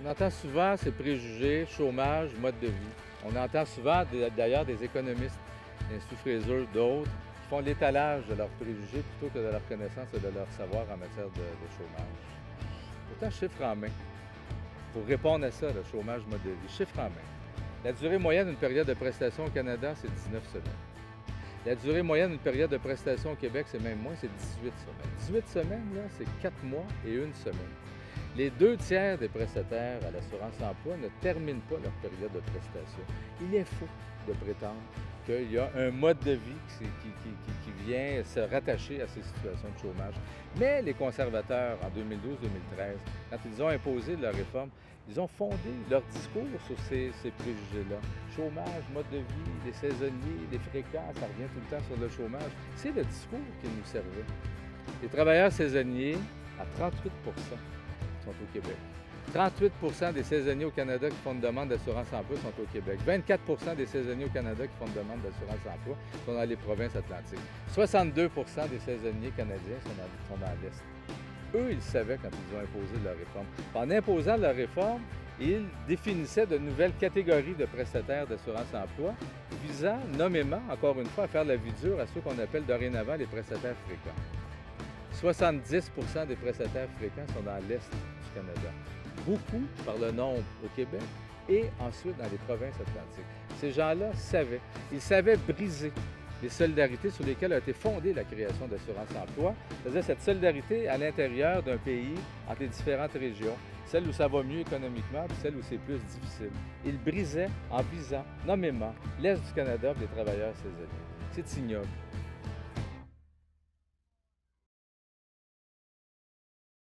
On entend souvent ces préjugés, chômage, mode de vie. On entend souvent d'ailleurs des économistes, l'Institut Fraser, d'autres, qui font l'étalage de leurs préjugés plutôt que de leur connaissance et de leur savoir en matière de chômage. Pourtant, chiffre en main. Pour répondre à ça, le chômage, mode de vie, chiffre en main. La durée moyenne d'une période de prestation au Canada, c'est 19 semaines. La durée moyenne d'une période de prestation au Québec, c'est même moins, c'est 18 semaines. 18 semaines, là, c'est 4 mois et 1 semaine. Les 2 tiers des prestataires à l'assurance-emploi ne terminent pas leur période de prestation. Il est faux de prétendre qu'il y a un mode de vie qui vient se rattacher à ces situations de chômage. Mais les conservateurs, en 2012-2013, quand ils ont imposé leur réforme, ils ont fondé leur discours sur ces préjugés-là. Chômage, mode de vie, les saisonniers, les fréquents, ça revient tout le temps sur le chômage. C'est le discours qui nous servait. Les travailleurs saisonniers, à 38 sont au Québec. 38 des saisonniers au Canada qui font une demande d'assurance-emploi sont au Québec. 24 des saisonniers au Canada qui font une demande d'assurance-emploi sont dans les provinces atlantiques. 62 des saisonniers canadiens sont dans l'Est. Eux, ils savaient quand ils ont imposé leur réforme. En imposant leur réforme, ils définissaient de nouvelles catégories de prestataires d'assurance-emploi visant nommément, encore une fois, à faire la vie dure à ceux qu'on appelle dorénavant les prestataires fréquents. 70 des prestataires fréquents sont dans l'Est du Canada. Beaucoup par le nombre au Québec et ensuite dans les provinces atlantiques. Ces gens-là savaient. Ils savaient briser les solidarités sur lesquelles a été fondée la création d'assurance-emploi, c'est-à-dire cette solidarité à l'intérieur d'un pays entre les différentes régions, celle où ça va mieux économiquement puis celle où c'est plus difficile. Ils brisaient en visant nommément l'Est du Canada et les travailleurs saisonniers. C'est ignoble.